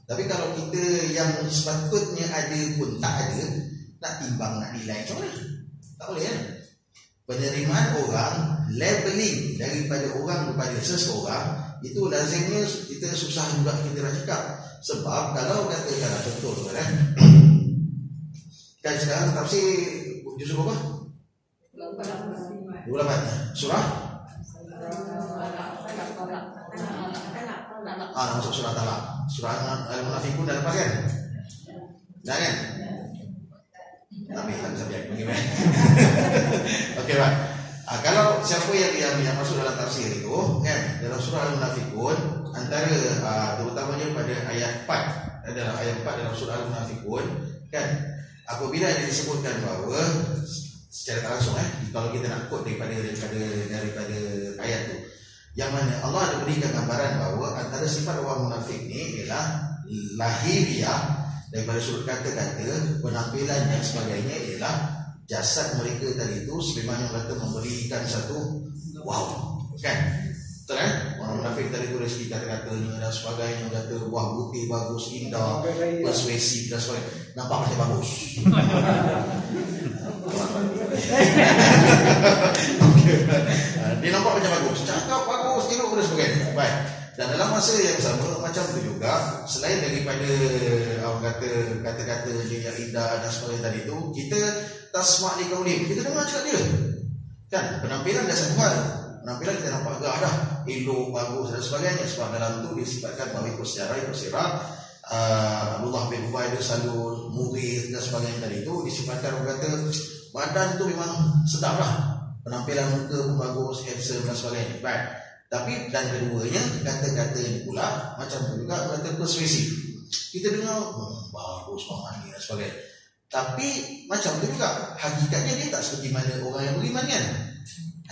Tapi kalau kita yang sepatutnya ada pun tak ada, nak timbang, nak nilai macam mana? Tak boleh kan? Penerimaan orang, labeling daripada orang kepada seseorang, itu lazimnya kita susah juga kita nak cakap. Sebab kalau katakanlah contoh tu kan, kan sekarang tafsir juz berapa? 28. Surah? Masuk surah Talaq. Surah Al-Munafiqun dah lepas kan? Dah kan? Tapi tak bisa biar bagaimana. Okey, baik. Kalau siapa yang masuk dalam tafsir itu kan, dalam surah Al-Munafiqun, antara terutamanya pada ayat 4, dalam ayat 4 dalam surah Al-Munafiqun kan, apabila ada disebutkan bahawa secara tak langsung kalau kita nak quote daripada ayat tu, yang mana Allah ada berikan gambaran bahawa antara sifat orang munafik ni ialah lahiriah, daripada sudut kata-kata, penampilan dan sebagainya ialah jasad mereka tadi itu sebagaimana kata memberikan satu wow, kan? Betul kan? Orang munafik tadi itu dari segi kata-katanya dan sebagainya, kata wah putih, bagus, indah, persuasif dan sebagainya, nampak macam bagus. Dia nampak macam bagus, cakap bagus, elok dan sebagainya. Baik. Dan dalam masa yang sama macam tu juga, selain daripada orang kata-kata yang indah dan sebagainya tadi tu, kita tasma' li qaulim, kita dengar cakap dia. Kan penampilan dah satu hal. Penampilan kita nampak gah dah, elok, bagus dan sebagainya. Sebab dalam tu disifatkan bahawa ikut sejarah Abdullah bin Ubay dia selalu murid dan sebagainya tadi tu, disifatkan orang kata badan tu memang sedap lah, penampilan muka pun bagus, handsome dan sebagainya. Baik. Tapi dan keduanya kata-kata ini pula macam tu juga kata persuasif. Kita dengar bagus, mani dan sebagainya. Tapi macam tu juga hakikatnya dia tak seperti mana orang yang beriman kan.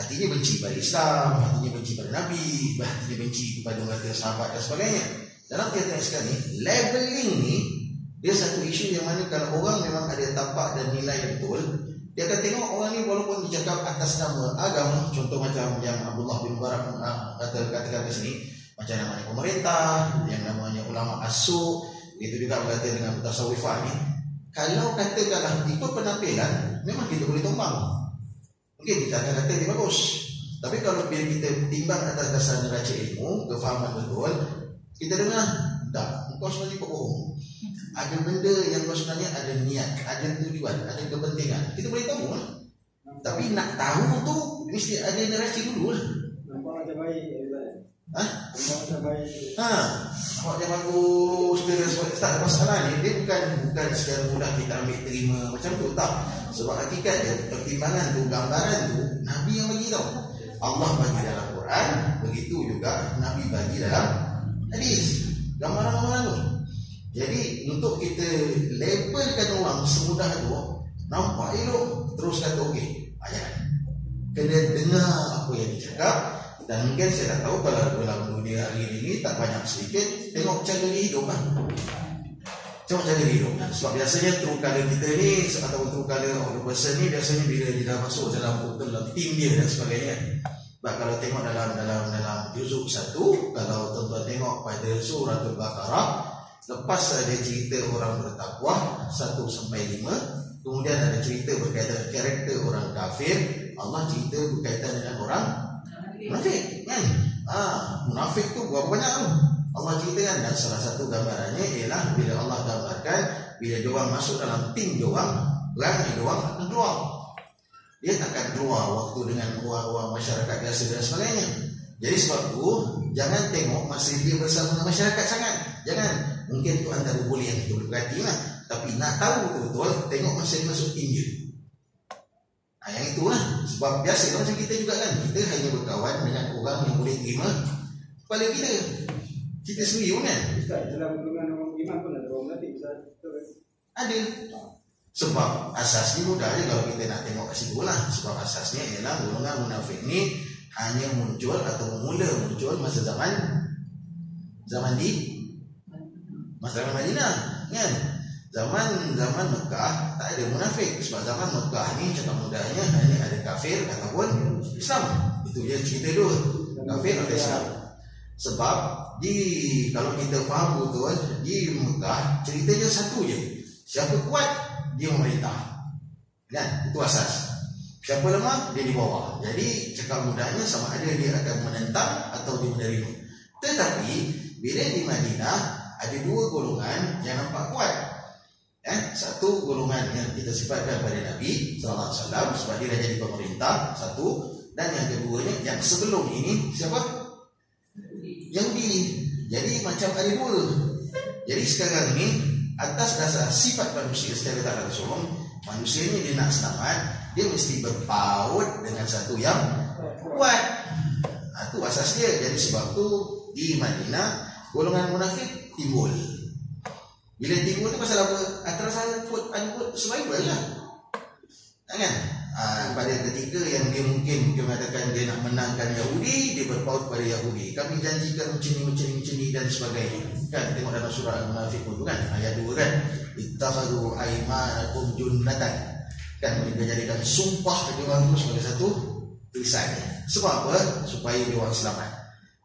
Hatinya benci pada Islam, hatinya benci pada Nabi, hatinya benci kepada mereka sahabat dan sebagainya. Dalam kaitan sekarang ni, labeling ni dia satu isu yang mana kalau orang memang ada tapak dan nilai yang betul, dia akan tengok orang ni walaupun dicakap atas nama agama, contoh macam yang Abdullah bin Mubarak katakan ke sini, macam namanya pemerintah, yang namanya ulama as-su, itu juga berkata dengan mutasawwifah ni. Kalau katakanlah ikut penampilan, memang kita boleh tumbang. Mungkin kita akan kata dia bagus. Tapi kalau bila kita timbang atas dasar neraca ilmu, kefahaman betul, kita dengar, tak, kau sebenarnya kau bohong. Ada benda yang sebenarnya ada niat, ada tujuan, ada kepentingan. Kita boleh tahu lah. Tapi nak tahu tu mesti ada neraca dulu lah. Nampak macam baik. Nampak macam baik. Nampak macam bagus. Tak ada masalah ni. Dia bukan secara mudah kita ambil terima macam tu. Tak. Sebab hakikatnya pertimbangan tu, gambaran tu Nabi yang bagi tahu. Allah bagi dalam Quran, begitu juga Nabi bagi dalam hadis. Gambaran-gambaran tu. Jadi untuk kita labelkan orang semudah tu, nampak elok, terus kata okey, jangan. Kena dengar apa yang dicakap. Dan mungkin saya tak tahu kalau dalam dunia hari ini tak banyak sedikit, tengok cara dia hidup kan. Tengok cara dia hidup. Sebab biasanya true color kita ni atau true color of the person ni biasanya bila dia dah masuk dalam tim dia dan sebagainya. Sebab kalau tengok dalam juzuk 1, kalau tuan-tuan tengok pada surah Al-Baqarah, lepas ada cerita orang bertakwa 1-5, kemudian ada cerita berkaitan karakter orang kafir, Allah cerita berkaitan dengan orang munafik kan? Munafik tu berapa banyak tu Allah ceritakan, dan salah satu gambarannya ialah bila Allah gambarkan bila diorang masuk dalam tim diorang, ramai diorang akan keluar. dia takkan keluar waktu dengan orang-orang masyarakat biasa dan sebagainya. Jadi sebab tu jangan tengok masa dia bersama dengan masyarakat sangat. Jangan. Mungkin tu antara boleh yang kita boleh perhati lah. Tapi nak tahu betul-betul, tengok masa dia masuk India. Yang itulah. Sebab biasa macam kita juga kan, kita hanya berkawan dengan orang yang boleh terima kepala kita. Kita sendiri pun kan. Ustaz, dalam golongan orang beriman pun ada orang munafik, Ustaz. Ada. Sebab asasnya mudah je kalau kita nak tengok kat situ lah. Sebab asasnya ialah golongan munafik ni hanya muncul atau bermula muncul masa zaman di masa Madinah kan. Zaman Mekah tak ada munafik. Sebab zaman Mekah ni cakap mudahnya hanya ada kafir ataupun Islam. Itu je cerita dua, kafir atau Islam. Sebab kalau kita faham betul, di Mekah ceritanya satu je. Siapa kuat, dia memerintah. Kan? Itu asas. Siapa lemah, dia di bawah. Jadi cakap mudahnya sama ada dia akan menentang atau dia menerima. Tetapi bila di Madinah ada dua golongan yang nampak kuat. Satu golongan yang kita sifatkan pada Nabi SAW sebab dia dah jadi pemerintah, satu. Dan yang keduanya yang sebelum ini siapa? Yahudi. Jadi macam ada dua. Jadi sekarang ni atas dasar sifat manusia secara tak langsung, manusia ni dia nak selamat, dia mesti berpaut dengan satu yang kuat. Itu asas dia. Jadi sebab tu di Madinah golongan munafik timbul. Bila timbul tu pasal apa? Antara saya unquote survival lah. Kan? Pada ketika yang dia mungkin dia mengatakan dia nak menangkan Yahudi, dia berpaut pada Yahudi. Kami janjikan macam ni dan sebagainya. Kan tengok dalam surah Al-Munafiqun tu kan, ayat 2 kan. Ittakhadhu aymanakum junnatan. Kan mereka jadikan sumpah dia orang tu sebagai satu perisai. Sebab apa? Supaya dia orang selamat.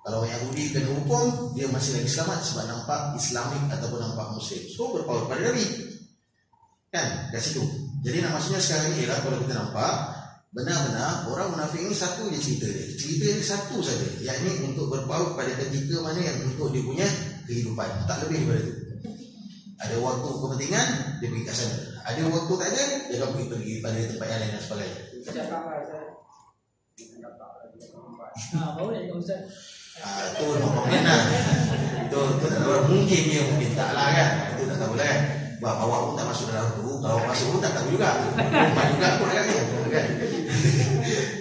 Kalau orang Yahudi kena hukum, dia masih lagi selamat sebab nampak Islamik ataupun nampak Muslim. So berpaut pada Nabi. Kan? Kat situ. Jadi nak maksudnya sekarang ni ialah kalau kita nampak benar-benar orang munafik ni satu je cerita dia. Cerita dia satu saja, yakni untuk berpaut pada ketika mana yang untuk dia punya kehidupan. Tak lebih daripada itu. Ada waktu kepentingan, dia pergi kat sana. Ada waktu tak ada, dia akan pergi pada tempat yang lain dan sebagainya. Baru nak cakap Ustaz. Itu nombor mana? Itu tak tahu. Mungkin dia, mungkin tak lah kan. Itu tak tahu lah kan. Sebab awak pun tak masuk dalam tu. Kalau awak masuk pun tak tahu juga. Rumah juga pun kan.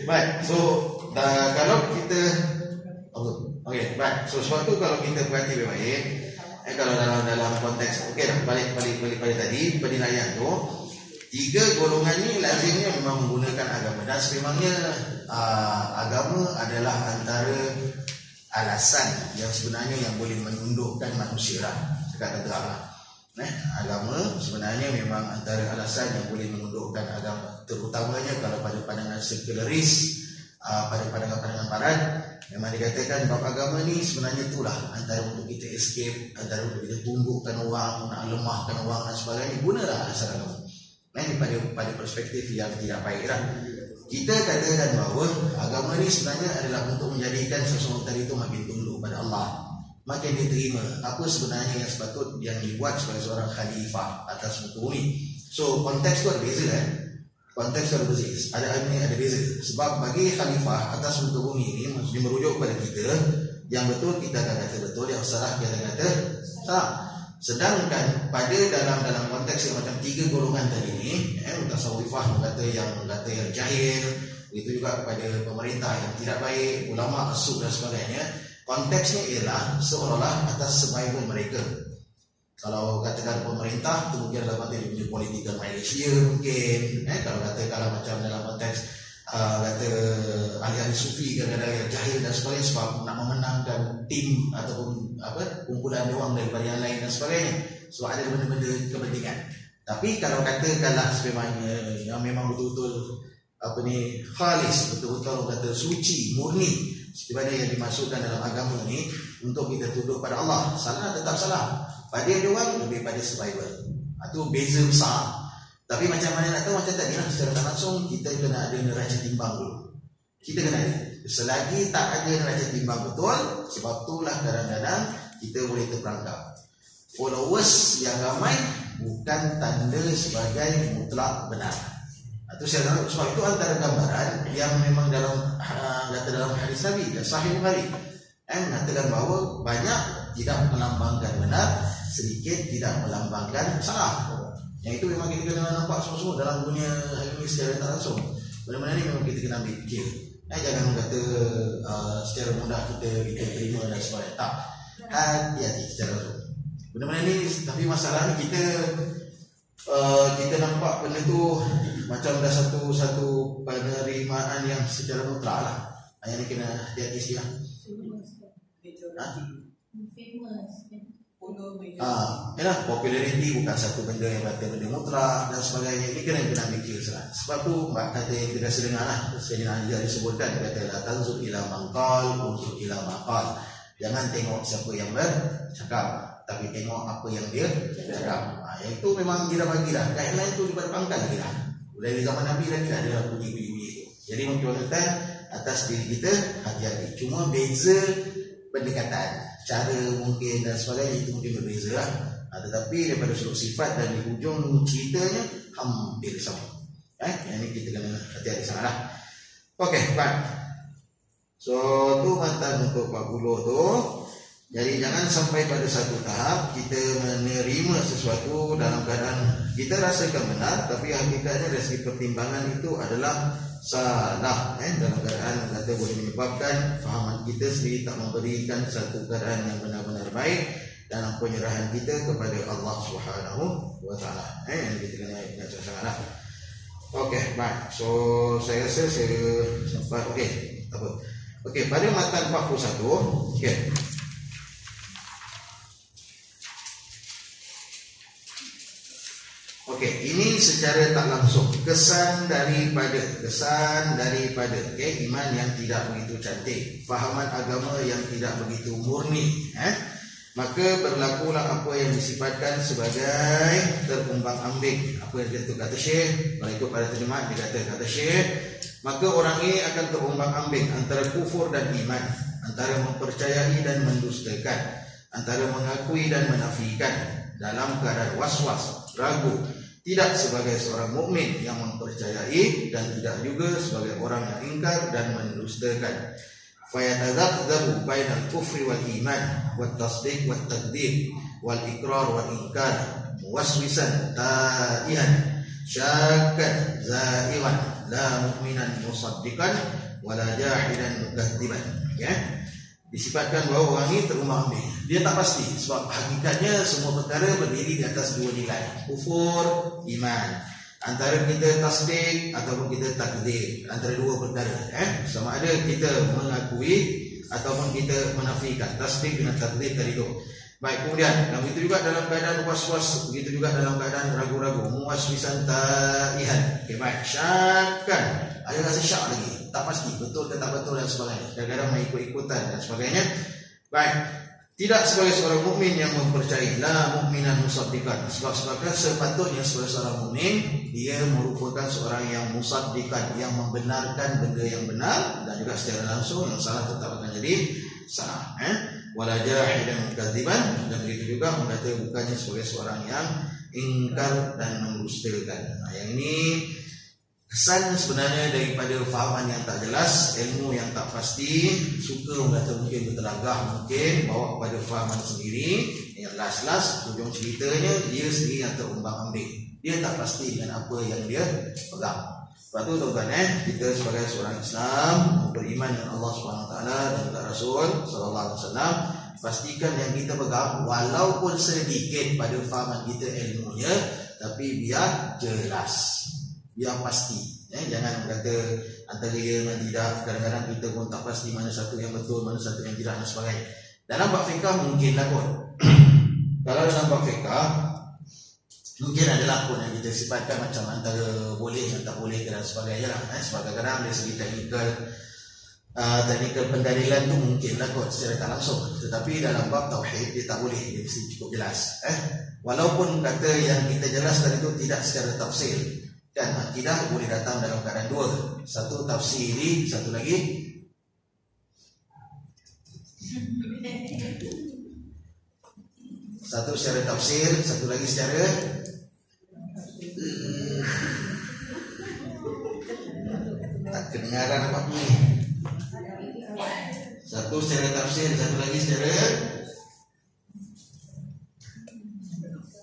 Baik. So kalau kita okay, baik. So sebab tu kalau kita perhati baik-baik, kalau dalam konteks okey dah balik pada tadi penilaian tu, tiga golongan ni lazimnya memang menggunakan agama. Dan sememangnya agama adalah antara alasan yang sebenarnya yang boleh menundukkan manusia lah. Cakap terang lah. Agama sebenarnya memang antara alasan yang boleh menundukkan agama. Terutamanya kalau pada pandangan sekularis, pada pandangan barat, memang dikatakan bahawa agama ni sebenarnya itulah antara untuk kita escape, antara untuk kita tundukkan orang, nak lemahkan orang dan sebagainya. Gunalah alasan agama. Pada perspektif yang tidak baik lah. Kita katakan bahawa agama ni sebenarnya adalah untuk menjadikan seseorang tadi itu makin tunduk pada Allah, makin diterima apa sebenarnya yang sepatut yang dibuat sebagai seorang khalifah atas muka bumi. So konteks tu ada beza kan. Konteks tu ada beza. Sebab bagi khalifah atas muka bumi ini maksudnya merujuk kepada kita, yang betul kita akan kata betul, yang salah kita akan kata salah. Sedangkan pada dalam konteks yang macam tiga golongan tadi ni, mutasawwifah kata yang jahil, itu juga kepada pemerintah yang tidak baik, ulama asub dan sebagainya. Konteksnya ialah seolah-olah atas survival mereka. Kalau katakan pemerintah tu mungkin dalam konteks dia punya political Malaysia mungkin. Kalau katakan macam dalam konteks kata ahli-ahli sufi kadang-kadang yang jahil dan sebagainya sebab nak memenangkan tim ataupun kumpulan orang daripada yang lain dan sebagainya. Sebab ada benda-benda kepentingan. Tapi kalau katakanlah sebenarnya yang memang betul-betul khalis, betul-betul kata suci, murni, seperti mana yang dimasukkan dalam agama ni untuk kita tunduk pada Allah, salah tetap salah. Pada dia orang lebih pada survival. Itu beza besar. Tapi macam mana nak tahu, macam tadi lah, secara tak langsung kita kena ada neraca timbang dulu. Kita kena ada. Selagi tak ada neraca timbang betul, sebab itulah kadang-kadang kita boleh terperangkap. Followers yang ramai bukan tanda sebagai mutlak benar. Itu sebab itu antara gambaran yang memang dalam hadis Nabi dan Sahih Bukhari mengatakan bahawa banyak tidak melambangkan benar, sedikit tidak melambangkan salah. Yang itu memang kita kena nampak semua dalam dunia hari ini secara tak langsung. Benda-benda ni memang kita kena ambil fikir. Jangan kata secara mudah kita terima dan sebagainya. Tak, hati-hati secara langsung. Benda-benda ni, tapi masalahnya kita nampak benda tu macam dah satu penerimaan yang secara mutlak lah. Yang ni kena hati-hati sikit lah. Yalah, populariti bukan satu benda yang kata benda mutlak dan sebagainya. Ini kena fikir salah. Sebab tu mbak kata yang kita dah sedengar lah, Sayyidina Ali disebutkan, dia kata la tanzur ila maqal, unzur ila maqal. Jangan tengok siapa yang bercakap, tapi tengok apa yang dia cakap. Yang itu memang dia dah bagi dah. Guideline tu daripada pangkal lagi dah. Dari zaman Nabi lagi dah dia bunyi-bunyi itu. Jadi mengkibatkan atas diri kita hati-hati. Cuma beza pendekatan, cara mungkin dan sebagainya itu mungkin berbeza lah. Tetapi daripada sudut sifat dan di hujung ceritanya hampir sama. Yang ini kita kena hati-hati sangat lah. Okey, baik. So tu mantan untuk 40 tu. Jadi jangan sampai pada satu tahap kita menerima sesuatu dalam keadaan kita rasakan benar, tapi hakikatnya dari segi pertimbangan itu adalah salah. Dalam keadaan kata boleh menyebabkan fahaman kita sendiri tak memberikan satu keadaan yang benar-benar baik dalam penyerahan kita kepada Allah Subhanahu wa taala. Yang kita kena ingat sangatlah. Okey, baik. So saya rasa saya sempat okey, pada matan 41. Okey. Okey, ini secara tak langsung kesan daripada iman yang tidak begitu cantik, fahaman agama yang tidak begitu murni, maka berlakulah apa yang disifatkan sebagai terumbang-ambing. Apa yang dia kata Syekh, kalau ikut pada terjemahan dia kata Syekh, maka orang ini akan terumbang-ambing antara kufur dan iman, antara mempercayai dan mendustakan, antara mengakui dan menafikan, dalam keadaan was-was, ragu, tidak sebagai seorang mukmin yang mempercayai dan tidak juga sebagai orang yang ingkar dan mendustakan. Fayatadzabzabu bainal kufri wal iman wat tasdiq wat takdzib wal ikrar wal inkar muwaswisan ta'ihan syakkan zairan la mu'minan musaddiqan wala jahidan mukadziban. Disifatkan bahawa orang ini terumbang-ambing. Dia tak pasti sebab hakikatnya semua perkara berdiri di atas dua nilai, kufur, iman. Antara kita tasdik ataupun kita takdzib, antara dua perkara. Sama ada kita mengakui ataupun kita menafikan. Tasdik dengan takdzib tadi tu. Baik, kemudian begitu juga dalam keadaan was-was, begitu juga dalam keadaan ragu-ragu, muwaswisan ta'ihan. Okey, baik, syakkan. Ada rasa syak lagi, tak pasti betul ke tak betul dan sebagainya. Kadang-kadang mengikut-ikutan dan sebagainya. Baik, tidak sebagai seorang mukmin yang mempercayai, la mukminan musaddiqan. Sebab-sebabkan sepatutnya sebagai seorang mukmin dia merupakan seorang yang musaddiqan, yang membenarkan benda yang benar dan juga secara langsung yang salah tetap akan jadi salah. Wala jahidan mukadziban, dan begitu juga mengata bukannya sebagai seorang yang ingkar dan mendustakan. Yang ini kesan sebenarnya daripada fahaman yang tak jelas, ilmu yang tak pasti, suka mengata mungkin bertelagah, mungkin bawa kepada fahaman sendiri. Yang last ujung ceritanya dia sendiri yang terumbang-ambing, dia tak pasti dengan apa yang dia pegang. Sebab tu tuan-tuan, kita sebagai seorang Islam beriman dengan Allah SWT dan juga Rasul sallallahu alaihi wasallam, pastikan yang kita pegang walaupun sedikit pada fahaman kita ilmunya, tapi biar jelas, biar pasti. Jangan kata antara ya dengan tidak. Kadang-kadang kita pun tak pasti mana satu yang betul, mana satu yang tidak dan sebagainya. Dalam bab fiqah mungkinlah kot. Kalau dalam bab fiqah mungkin adalah pun yang kita sifatkan macam antara boleh dan tak boleh dan sebagainya lah. Sebab kadang-kadang dari segi teknikal pendalilan tu mungkinlah kot secara tak langsung. Tetapi dalam bab tauhid dia tak boleh, dia mesti cukup jelas. Walaupun kata yang kita jelaskan itu tidak secara tafsir, dan akidah boleh datang dalam keadaan dua, satu tafsiri, satu lagi satu secara tafsir, satu lagi secara pendengaran apa ni? Satu secara tafsir, satu lagi secara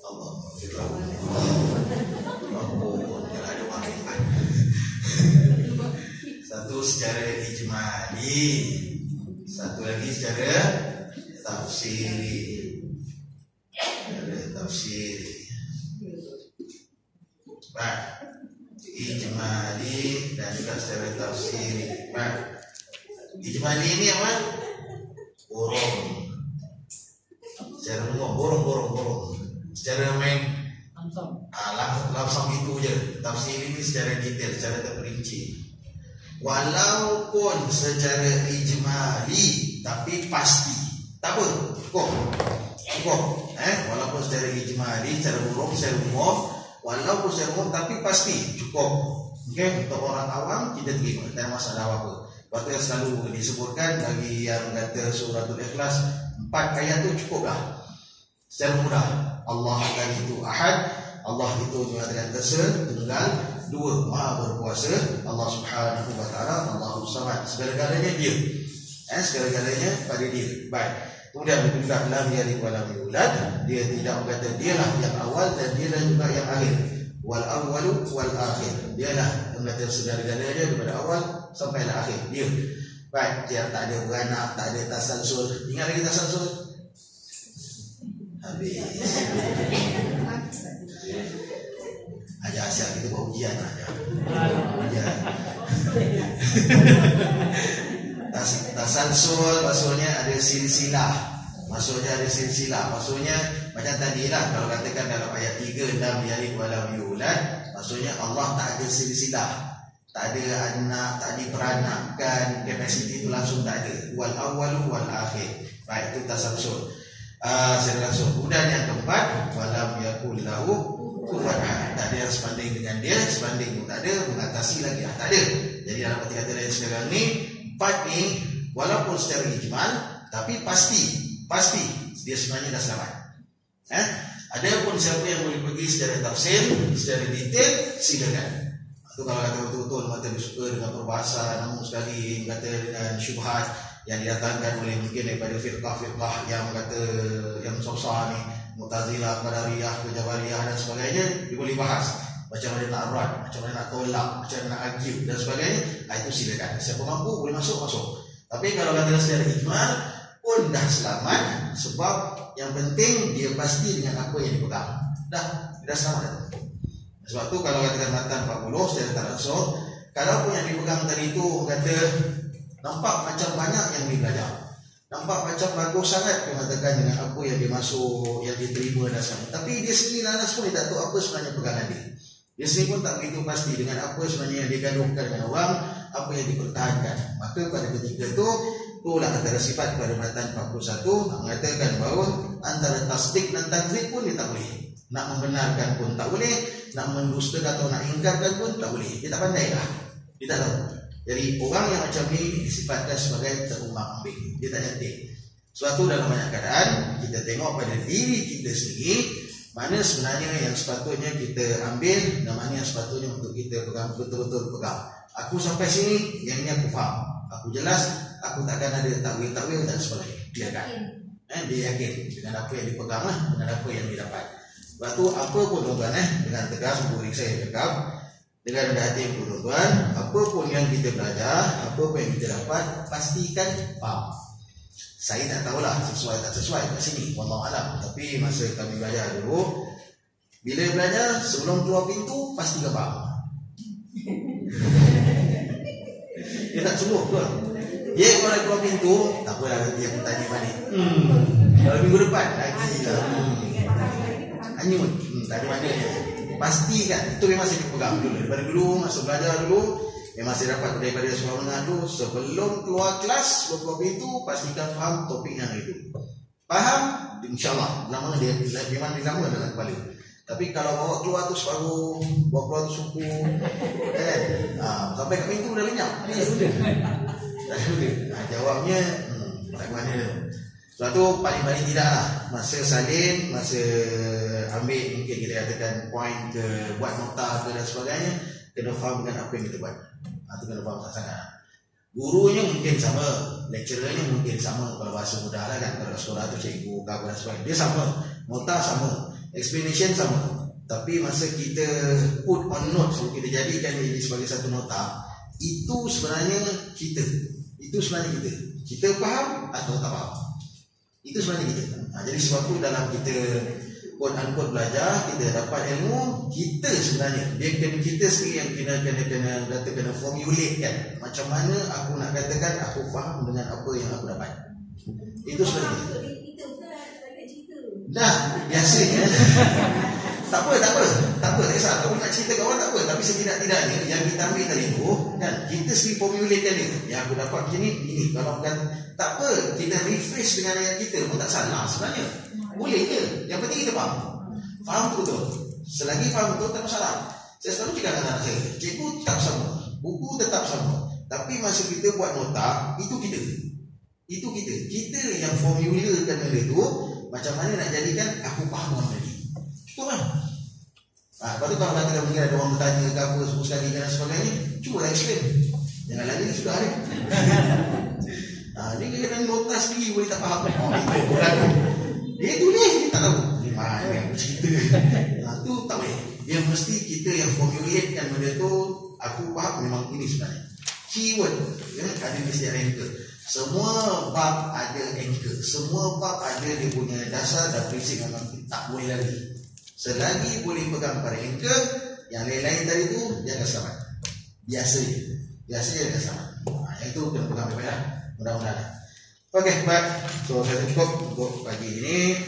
Allah. Satu secara ijmali, satu lagi secara tafsiri. Baik, ijmali dan juga secara tafsiri. Baik, ijmali ini apa? Borong. Secara umum, borong. Secara main langsung itu je. Tafsir ini secara detail, secara terperinci. Walaupun secara ijmali, tapi pasti. Tak apa, cukup. Walaupun secara ijmali, secara umum, secara umum, walaupun secara umum, tapi pasti cukup. Okay? Untuk orang awam kita terima, tak ada masalah apa. Waktu yang selalu disebutkan bagi yang kata suratul Ikhlas 4 ayat tu cukup dah. Secara mudah. Allah akan itu ahad, Allah itu mengatakan tunggal, 2 maha berkuasa, Allah subhanahu wa ta'ala, Allahus samad. Segala-galanya dia. Segala-galanya pada dia. Baik. Kemudian itu juga lam yalid wa lam yulad. Dia tidak berkata dialah yang awal dan dialah juga yang akhir. Wal awwalu wal akhir. Dialah yang berkata segala-galanya daripada awal sampai akhir. Dia. Baik, dia tak ada beranak, tak ada tasalsul. Ingat lagi tasalsul? Habis. Ajar asyik kita buat ujian aja. Ujian. Tasalsul maksudnya ada silsilah. Maksudnya macam tadi lah, kalau katakan dalam ayat 3 lam yalid wa lam yulad, maksudnya Allah tak ada silsilah, tak ada anak, tak diperanakan, kapasiti itu langsung tak ada. Wal awwalu wal akhir. Baik, itu tasalsul. Secara langsung. Kemudian yang keempat, walam yakul lahu kufuwan ahad. Tak ada yang sebanding dengan dia, sebanding pun tak ada, mengatasi lagi tak ada. Jadi dalam kata-kata lain sekarang ni, 4 ni walaupun secara ijmal, tapi pasti dia sebenarnya dah selamat. Ada pun siapa yang boleh pergi secara tafsir, secara detail, silakan. Itu kalau kata betul-betul mata dia suka dengan perbahasan, namun sekali kata dengan syubhat yang didatangkan oleh mungkin daripada firqah-firqah yang kata yang besar ni, Mu'tazilah, Qadariyah, Jabariyah dan sebagainya, dia boleh bahas macam mana nak rad, macam mana nak tolak, macam mana nak argue dan sebagainya. Itu silakan, siapa mampu boleh masuk. Tapi kalau kata secara ijmal pun dah selamat, sebab yang penting dia pasti dengan apa yang dipegang. Dah selamat. Sebab tu kalau katakan matan 40 secara tak langsung, kalau pun yang dipegang tadi tu kata nampak macam banyak yang dia belajar, nampak macam bagus sangat dia mengatakan dengan apa yang dia masuk, yang dia terima dan sebagainya, tapi dia sendiri lalas pun dia tak tahu apa sebenarnya pegangan dia sendiri pun tak begitu pasti dengan apa sebenarnya yang digaduhkan dengan orang, apa yang dipertahankan. Maka pada ketika itu itulah antara sifat pada matan 41 mengatakan bahawa antara tasdik dan takzib pun dia tak boleh, nak membenarkan pun tak boleh, nak mendustakan atau nak ingkarkan pun tak boleh. Dia tak pandai lah, dia tak tahu. Jadi orang yang macam ni disifatkan sebagai terumbang-ambing, dia tak cantik. Suatu dalam banyak keadaan kita tengok pada diri kita sendiri, mana sebenarnya yang sepatutnya kita ambil dan mana yang sepatutnya untuk kita pegang, betul-betul pegang. Aku sampai sini, yang ini aku faham, aku jelas, aku takkan ada takwil dan sebagainya. Dia akan dia yakin dengan apa yang dipegang lah, dengan apa yang didapat. Sebab tu apa pun tuan-tuan dengan tegas murid saya cakap, dengan rendah hati tuan-tuan, apa pun yang kita belajar, apa pun yang kita dapat, pastikan faham. Saya tak tahulah sesuai tak sesuai kat sini, wallahu alam. Tapi masa kami belajar dulu, bila belajar sebelum keluar pintu pastikan faham. Dia tak sungguh tu. Dia kalau nak keluar pintu, tak apalah nanti aku tanya balik. Kalau minggu depan lagi lah. Hanyut, tak ada maknanya. Pastikan, itu memang saya pegang dulu. Daripada dulu, masa belajar dulu, memang saya dapat daripada sekolah menengah dulu. Sebelum keluar kelas, sebelum keluar pintu, pastikan faham topik yang itu. Faham? InsyaAllah, lama dia memang dia lama dalam kepala. Tapi kalau bawa keluar tu separuh, bawa keluar tu suku, sampai kat pintu dah lenyap. Jawabnya, tak mana tu. Sebab tu paling-paling tidak lah, masa salin, masa ambil mungkin kita katakan point ke buat nota ke dan sebagainya, kena faham dengan apa yang kita buat. Itu kena faham sangat. Gurunya mungkin sama, lecturernya mungkin sama. Kalau bahasa mudah lah kan, kalau sekolah tu cikgu, kawan dan sebagainya, dia sama, nota sama, explanation sama. Tapi masa kita put on note, so kita jadikan ini sebagai satu nota, itu sebenarnya kita. Kita faham atau tak faham. Itu sebenarnya kita. Jadi sebab tu dalam kita quote unquote belajar, kita dapat ilmu, kita sebenarnya kita sendiri yang kena formulate kan. Macam mana aku nak katakan aku faham dengan apa yang aku dapat. Itu sebenarnya kita. Dah, biasanya. Tak apa, tak kisah. Kamu nak cerita kawan tak apa, tapi setidak-tidaknya yang kita ambil tadi tu kan, kita sendiri formulatekan dia. Yang aku dapat begini, ini. Kalau bukan tak apa, kita refresh dengan ayat kita pun tak salah sebenarnya. Boleh je. Yang penting kita faham. Faham betul. Selagi faham betul tak masalah. Saya selalu cakap dengan anak saya, cikgu tetap sama, buku tetap sama. Tapi masa kita buat nota, itu kita. Kita yang formulakan benda tu, macam mana nak jadikan aku faham tadi. Cukup kan? Lepas tu kalau kita mungkin ada orang bertanya ke apa semua sekali dan sebagainya, cuba explain. Jangan lagi ni sudah ada. Dia kena nota sendiri boleh tak faham. Itu bukan. Dia tulis, dia tak tahu. Dia mana yang cerita. Tu tak boleh. Dia mesti kita yang formulatekan benda tu. Aku faham memang ini sebenarnya. Keyword ada mesti ada anchor. Semua bab ada anchor. Semua bab ada dia punya dasar dan prinsip memang tak boleh lagi. Selagi boleh pegang pada anchor, yang lain-lain tadi tu jangan selamat. Biasanya jangan selamat. Yang itu kena pegang baik-baik lah. Mudah-mudahan. Okey, baik. So saya cukup untuk pagi ini.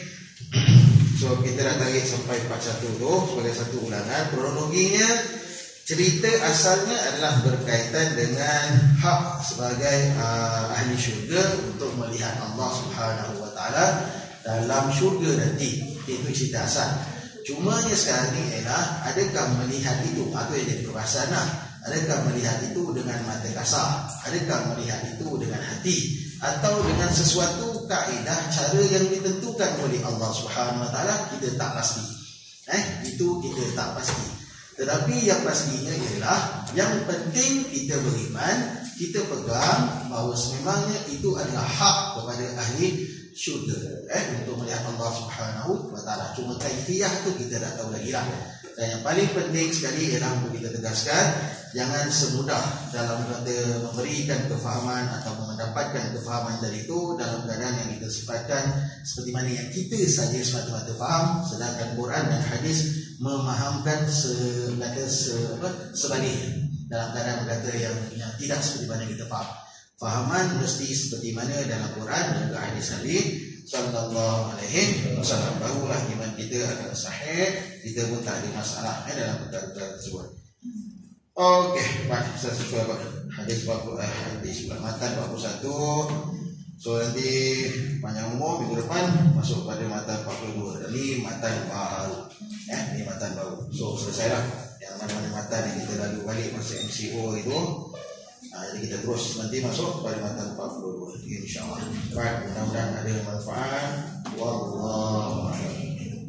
So kita dah tarik sampai part 1 tu sebagai satu ulangan. Kronologinya, cerita asalnya adalah berkaitan dengan hak sebagai ahli syurga untuk melihat Allah Subhanahu Wa Taala dalam syurga nanti. Itu cerita asal. Cumanya sekarang ni ialah adakah melihat itu, atau yang jadi perbahasan lah. Adakah melihat itu dengan mata kasar? Adakah melihat itu dengan hati? Atau dengan sesuatu kaedah cara yang ditentukan oleh Allah Subhanahu Wa Taala? Kita tak pasti. Itu kita tak pasti. Tetapi yang pastinya ialah yang penting kita beriman, kita pegang bahawa sememangnya itu adalah hak kepada ahli syurga untuk melihat Allah Subhanahu Wa Taala. Cuma kaifiah tu kita tak tahu lagi lah. Dan yang paling penting sekali ialah untuk kita tegaskan, jangan semudah dalam kata memberikan kefahaman atau mendapatkan kefahaman dari itu dalam keadaan yang kita sifatkan seperti mana yang kita saja semata-mata faham, sedangkan Quran dan hadis memahamkan sebaliknya dalam keadaan berkata yang tidak seperti mana kita faham. Fahaman mesti seperti mana dalam Quran dan juga hadis Nabi sallallahu alaihi wasallam. Barulah iman kita akan sahih, kita pun tak ada masalah dalam perkara-perkara tersebut. Okey, baik, saya suka hadis 40 hadis matan 41. So nanti panjang umur minggu depan masuk pada matan 42. Dan ni matan baru. Ni matan baru. So selesailah yang mana-mana matan yang kita lalu balik masa MCO itu. Jadi kita terus nanti masuk pada matan 42 insya-Allah. Baik, mudah-mudahan ada manfaat. Wallahu a'lam.